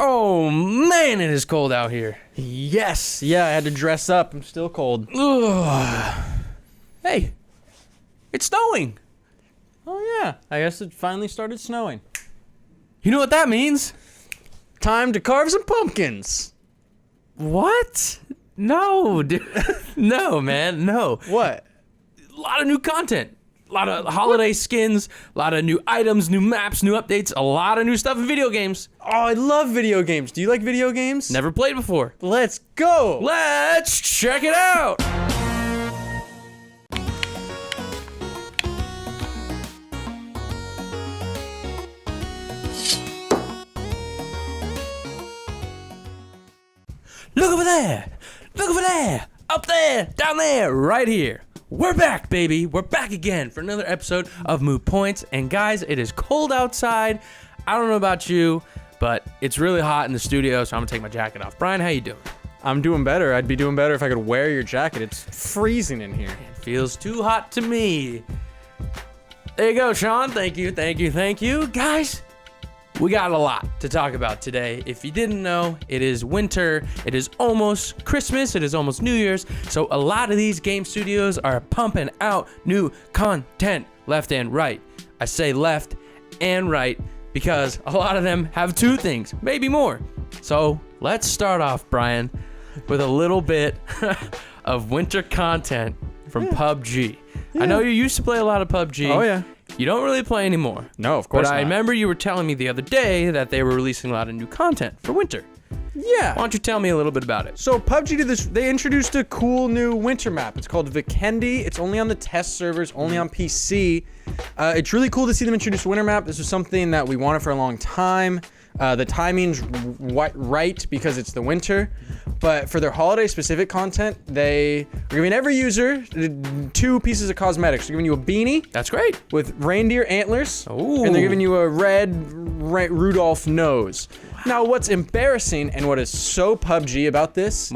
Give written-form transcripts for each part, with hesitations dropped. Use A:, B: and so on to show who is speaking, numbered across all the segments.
A: Oh man, it is cold out here.
B: Yes. Yeah, I had to dress up. I'm still cold.
A: Ugh. Hey, it's snowing.
B: Oh, yeah. I guess it finally started snowing.
A: You know what that means?
B: Time to carve some pumpkins.
A: What? No, dude. No, man, no.
B: What?
A: A lot of new content. A lot of holiday skins, a lot of new items, new maps, new updates, a lot of new stuff in video games.
B: Oh, I love video games. Do you like video games?
A: Never played before.
B: Let's go.
A: Let's check it out. Look over there. Look over there. Up there. Down there. Right here. We're back, baby. We're back again for another episode of Moot Points. And guys, it is cold outside. I don't know about you, but it's really hot in the studio, so I'm gonna take my jacket off. Brian, how you doing?
B: I'm doing better. I'd be doing better if I could wear your jacket. It's freezing in here.
A: It feels too hot to me. There you go, Sean. Thank you, thank you, thank you. Guys, we got a lot to talk about today. If you didn't know, it is winter, it is almost Christmas, it is almost New Year's, so a lot of these game studios are pumping out new content left and right. I say left and right because a lot of them have two things, maybe more. So let's start off, Brian, with a little bit of winter content from PUBG. I know you used to play a lot of PUBG.
B: Oh, yeah.
A: You don't really play anymore.
B: No, of course
A: not. But I
B: not.
A: remember you were telling me the other day that they were releasing a lot of new content for winter.
B: Yeah.
A: Why don't you tell me a little bit about it?
B: So PUBG did this. They introduced a cool new winter map. It's called Vikendi. It's only on the test servers, only on PC. It's really cool to see them introduce a winter map. This was something that we wanted for a long time. The timing's right because it's the winter. But for their holiday-specific content, they are giving every user 2 pieces of cosmetics. They're giving you a beanie.
A: That's great.
B: With reindeer antlers.
A: Ooh.
B: And they're giving you a red Rudolph nose. Now, what's embarrassing and what is so PUBG about this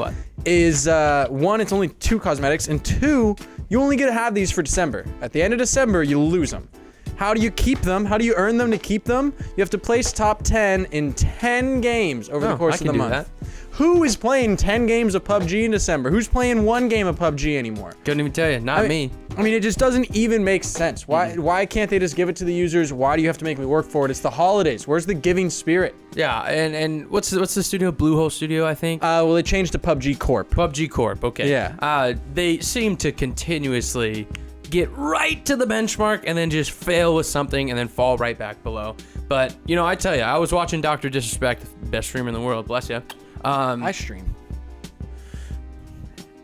B: is, 1, it's only 2 cosmetics, and 2, you only get to have these for December. At the end of December, you lose them. How do you keep them? How do you earn them to keep them? You have to place top 10 in 10 games over the course of the month.
A: That.
B: Who is playing 10 games of PUBG in December? Who's playing 1 game of PUBG anymore?
A: Couldn't even tell you. Not me.
B: I mean, it just doesn't even make sense. Why can't they just give it to the users? Why do you have to make me work for it? It's the holidays. Where's the giving spirit?
A: Yeah, and what's the studio? Bluehole Studio, I think.
B: Well, they changed to PUBG Corp.
A: PUBG Corp. Okay.
B: Yeah.
A: They seem to continuously get right to the benchmark and then just fail with something and then fall right back below. But you know, I tell you, I was watching Dr. Disrespect, best streamer in the world. Bless you.
B: I stream.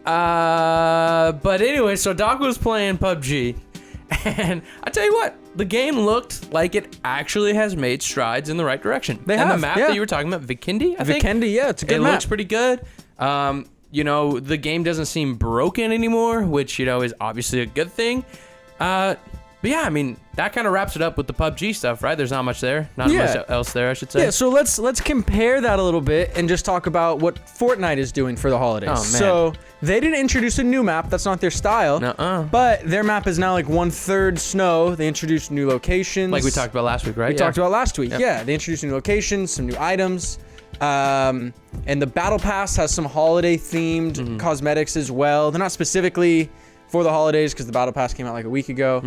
A: But anyway, so Doc was playing PUBG, and I tell you what, the game looked like it actually has made strides in the right direction. And the map that you were talking about, Vikendi, I think?
B: Vikendi, yeah, it's a good map.
A: It looks pretty good. You know, the game doesn't seem broken anymore, which, you know, is obviously a good thing. But yeah, I mean, that kind of wraps it up with the PUBG stuff, right? There's not much there. Not much else there, I should say.
B: Yeah, so let's compare that a little bit and just talk about what Fortnite is doing for the holidays.
A: Oh, man.
B: So they didn't introduce a new map. That's not their style.
A: Nuh-uh.
B: But their map is now like 1/3 snow. They introduced new locations.
A: Like we talked about last week, right?
B: We talked about last week. Yep. Yeah, they introduced new locations, some new items. And the Battle Pass has some holiday-themed cosmetics as well. They're not specifically for the holidays because the Battle Pass came out like a week ago.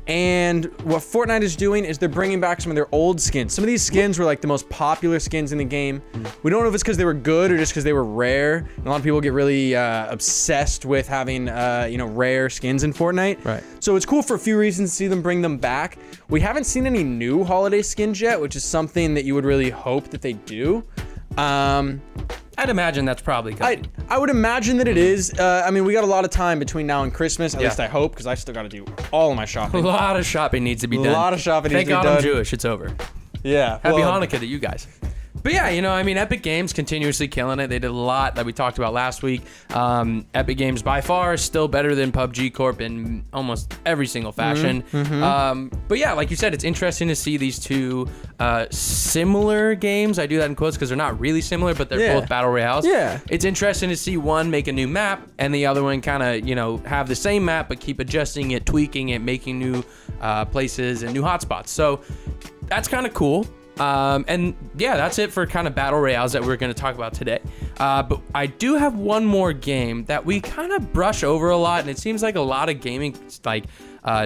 B: And what Fortnite is doing is they're bringing back some of their old skins. Some of these skins were like the most popular skins in the game. We don't know if it's because they were good or just because they were rare. And a lot of people get really obsessed with having rare skins in Fortnite.
A: Right.
B: So it's cool for a few reasons to see them bring them back. We haven't seen any new holiday skins yet, which is something that you would really hope that they do.
A: I'd imagine that's probably coming.
B: I would imagine that it is. I mean, we got a lot of time between now and Christmas. At least I hope, because I still got to do all of my shopping.
A: A lot of shopping needs to be done.
B: A lot of shopping needs to be done.
A: Thank God I'm Jewish. It's over.
B: Yeah.
A: Happy Hanukkah to you guys. But yeah, you know, I mean, Epic Games continuously killing it. They did a lot that we talked about last week. Epic Games by far is still better than PUBG Corp in almost every single fashion. But yeah, like you said, it's interesting to see these two similar games. I do that in quotes because they're not really similar, but they're both battle royales.
B: Yeah.
A: It's interesting to see one make a new map and the other one kind of, you know, have the same map but keep adjusting it, tweaking it, making new places and new hotspots. So that's kind of cool. And yeah, that's it for kind of battle royales that we're going to talk about today. But I do have one more game that we kind of brush over a lot, and it seems like a lot of gaming, like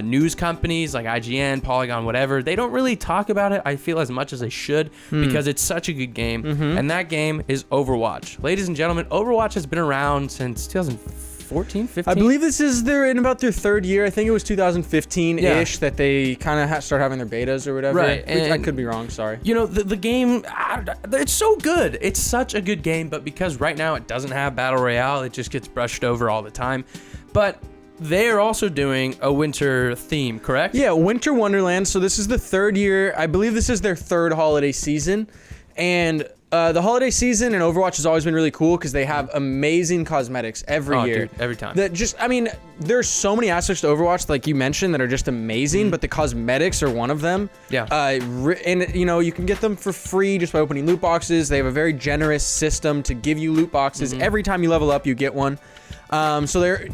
A: news companies like IGN, Polygon, whatever, they don't really talk about it, I feel, as much as they should, because it's such a good game. And that game is Overwatch. Ladies and gentlemen, Overwatch has been around since 2014, 15?
B: I believe this is in about their third year. I think it was 2015-ish that they kind of start having their betas or whatever.
A: Right.
B: I could be wrong, sorry.
A: You know, the game, it's so good. It's such a good game, but because right now it doesn't have Battle Royale, it just gets brushed over all the time. But they are also doing a winter theme, correct?
B: Yeah, Winter Wonderland. So this is the third year. I believe this is their third holiday season. And the holiday season in Overwatch has always been really cool because they have amazing cosmetics every year.
A: Dude, every time.
B: That just, I mean, there's so many aspects to Overwatch, like you mentioned, that are just amazing, but the cosmetics are one of them.
A: Yeah.
B: And, you know, you can get them for free just by opening loot boxes. They have a very generous system to give you loot boxes. Every time you level up, you get one. So they're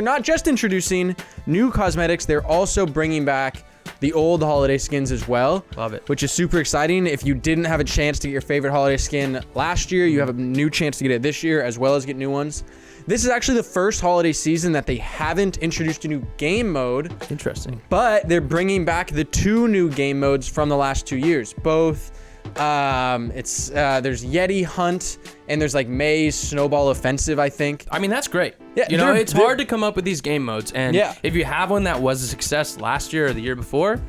B: not just introducing new cosmetics, they're also bringing back the old holiday skins as well.
A: Love it.
B: Which is super exciting. If you didn't have a chance to get your favorite holiday skin last year, you have a new chance to get it this year, as well as get new ones. This is actually the first holiday season that they haven't introduced a new game mode.
A: Interesting.
B: But they're bringing back the two new game modes from the last 2 years. Both, there's Yeti Hunt and there's like May's Snowball Offensive, I think.
A: I mean, that's great.
B: Yeah,
A: you know, it's hard to come up with these game modes. And
B: Yeah.
A: if you have one that was a success last year or the year before,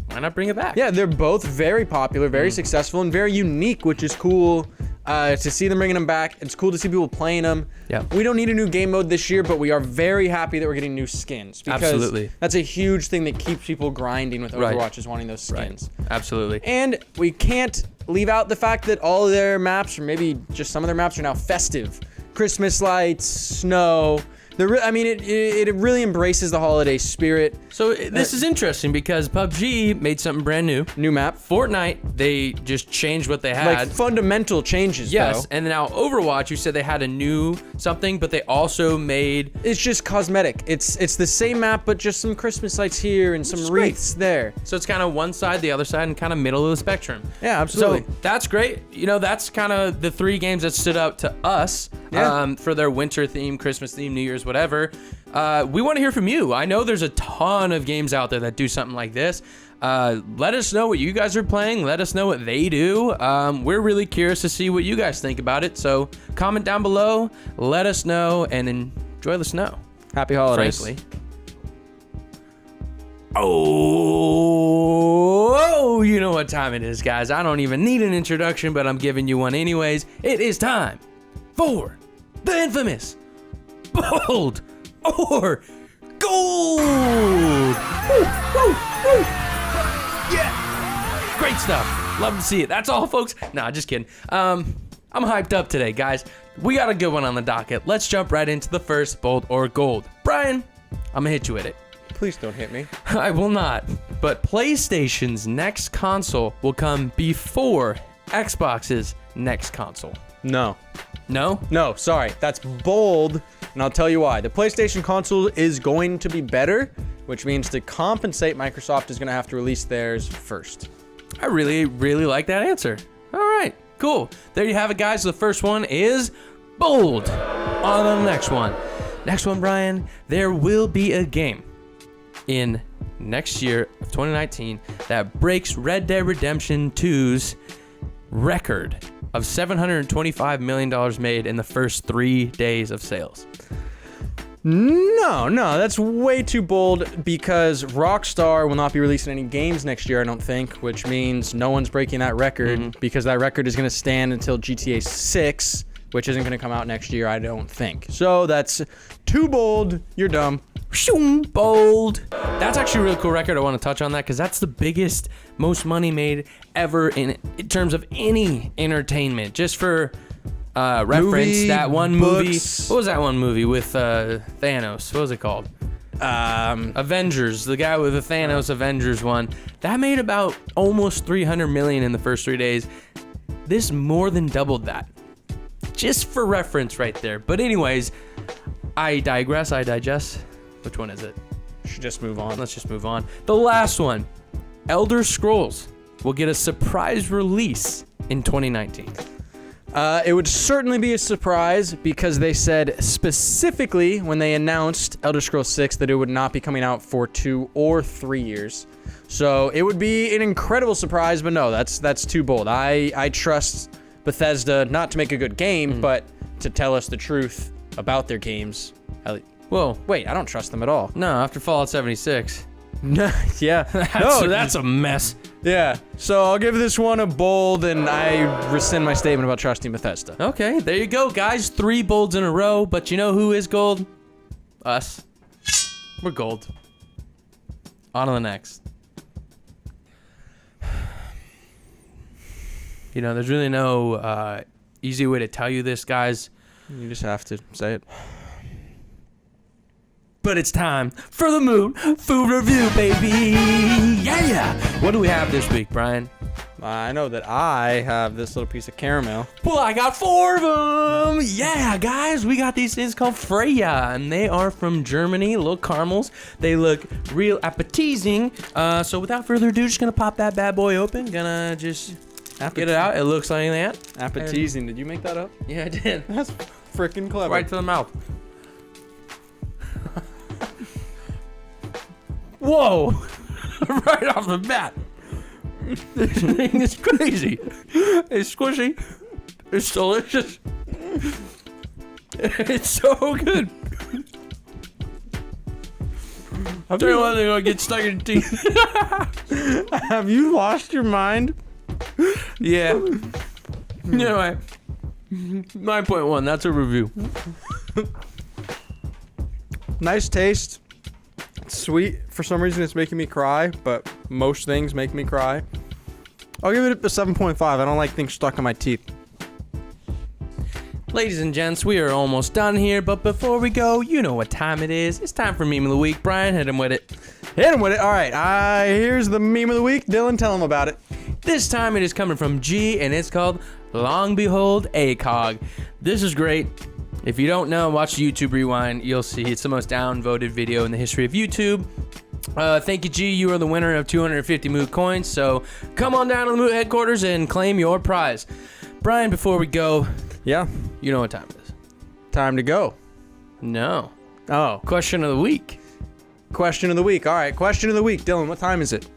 A: why not bring it back?
B: Yeah, they're both very popular, very successful, and very unique, which is cool to see them bringing them back. It's cool to see people playing them.
A: Yeah.
B: We don't need a new game mode this year, but we are very happy that we're getting new skins. Because
A: Absolutely.
B: that's a huge thing that keeps people grinding with
A: Right.
B: Overwatch is wanting those skins.
A: Absolutely.
B: And we can't leave out the fact that all of their maps, or maybe just some of their maps, are now festive. Christmas lights, snow. It really embraces the holiday spirit.
A: So this is interesting because PUBG made something brand new.
B: New map.
A: Fortnite, they just changed what they had.
B: Like fundamental changes,
A: Yes,
B: though.
A: and now Overwatch, you said they had a new something, but they also made...
B: It's just cosmetic. It's the same map, but just some Christmas lights here and some wreaths there.
A: So it's kind of one side, the other side, and kind of middle of the spectrum.
B: Yeah, absolutely.
A: So that's great. You know, that's kind of the three games that stood out to us for their winter theme, Christmas theme, New Year's, whatever. We want to hear from you. I know there's a ton of games out there that do something like this. Let us know what you guys are playing. Let us know what they do. We're really curious to see what you guys think about it. So comment down below, let us know, and enjoy the snow.
B: Happy holidays.
A: Frankly. Oh, you know what time it is, guys. I don't even need an introduction, but I'm giving you one anyways. It is time for the infamous bold or gold. Woo, woo, woo. Yeah, great stuff. Love to see it. That's all, folks. Nah, just kidding. I'm hyped up today, guys. We got a good one on the docket. Let's jump right into the first bold or gold. Brian, I'm gonna hit you with it.
B: Please don't hit me.
A: I will not. But PlayStation's next console will come before Xbox's next console.
B: No.
A: No?
B: No, sorry. That's bold, and I'll tell you why. The PlayStation console is going to be better, which means to compensate, Microsoft is going to have to release theirs first.
A: I really, really like that answer. All right, cool. There you have it, guys. The first one is bold. On to the next one. Next one, Brian. There will be a game in next year of 2019 that breaks Red Dead Redemption 2's record of $725 million made in the first 3 days of sales.
B: No, that's way too bold because Rockstar will not be releasing any games next year, I don't think, which means no one's breaking that record because that record is going to stand until GTA 6, which isn't going to come out next year, I don't think. So that's too bold. You're dumb.
A: Bold. That's actually a really cool record. I want to touch on that because that's the biggest, most money made ever in terms of any entertainment. Just for reference,
B: Movie,
A: that one
B: books.
A: movie. What was that one movie with Thanos? What was it called? Avengers. The guy with the Thanos Avengers one. That made about almost 300 million in the first 3 days. This more than doubled that. Just for reference right there. But anyways, I digress, I digest. Which one is it?
B: Should just move on.
A: Let's just move on. The last one, Elder Scrolls will get a surprise release in 2019?
B: It would certainly be a surprise because they said specifically when they announced Elder Scrolls 6 that it would not be coming out for 2 or 3 years. So it would be an incredible surprise, but no, that's too bold. I trust Bethesda not to make a good game, but to tell us the truth about their games.
A: Whoa.
B: Wait, I don't trust them at all.
A: No, after Fallout 76.
B: Yeah.
A: That's a mess.
B: Yeah. So I'll give this one a bold, and I rescind my statement about trusting Bethesda.
A: Okay, there you go, guys. 3 bolds in a row, but you know who is gold? Us. We're gold. On to the next. You know, there's really no easy way to tell you this, guys.
B: You just have to say it.
A: But it's time for the Moot Food Review, baby. Yeah. What do we have this week, Brian?
B: I know that I have this little piece of caramel.
A: Well, I got 4 of them. Yeah, guys, we got these things called Freya, and they are from Germany, little caramels. They look real appetizing. So without further ado, just gonna pop that bad boy open. Gonna just get it out. It looks like that.
B: Appetizing. Did you make that up?
A: Yeah, I did.
B: That's freaking clever.
A: Right to the mouth. Whoa! Right off the bat. This thing is crazy. It's squishy. It's delicious. It's so good. I'm telling you one thing, gonna get stuck in your teeth.
B: Have you lost your mind?
A: Yeah. Anyway, 9.1. That's a review.
B: Nice taste. It's sweet. For some reason, it's making me cry, but most things make me cry. I'll give it a 7.5. I don't like things stuck in my teeth.
A: Ladies and gents, we are almost done here, but before we go, you know what time it is. It's time for Meme of the Week. Brian, hit him with it.
B: Hit him with it. All right. Here's the meme of the week. Dylan, tell him about it.
A: This time it is coming from G, and it's called Long Behold ACOG. This is great. If you don't know, watch YouTube Rewind. You'll see it's the most downvoted video in the history of YouTube. Thank you, G. You are the winner of 250 Moot Coins. So come on down to the Moot headquarters and claim your prize. Brian, before we go,
B: Yeah.
A: you know what time it is.
B: Time to go.
A: No.
B: Oh.
A: Question of the week.
B: Question of the week. All right. Question of the week. Dylan, what time is it?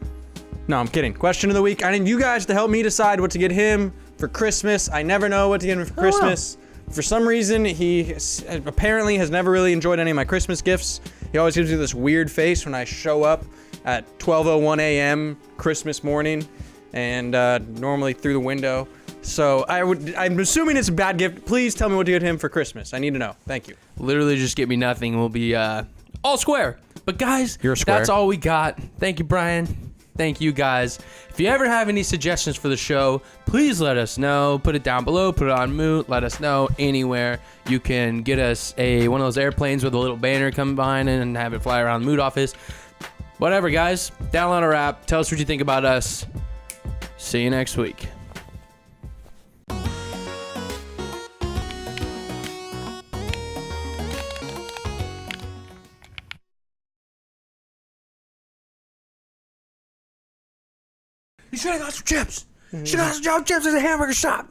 B: No, I'm kidding. Question of the week. I need you guys to help me decide what to get him for Christmas. I never know what to get him for Christmas. For some reason, he apparently has never really enjoyed any of my Christmas gifts. He always gives me this weird face when I show up at 12:01 a.m. Christmas morning, and normally through the window. So I'm assuming it's a bad gift. Please tell me what to get him for Christmas. I need to know. Thank you.
A: Literally just get me nothing. We'll be all square. But guys,
B: You're square.
A: That's all we got. Thank you, Brian. Thank you, guys. If you ever have any suggestions for the show, please let us know. Put it down below. Put it on Moot. Let us know anywhere. You can get us one of those airplanes with a little banner come behind it and have it fly around the Moot office. Whatever, guys. Download our app. Tell us what you think about us. See you next week. You should have got some chips. Should have got some chips at the hamburger shop.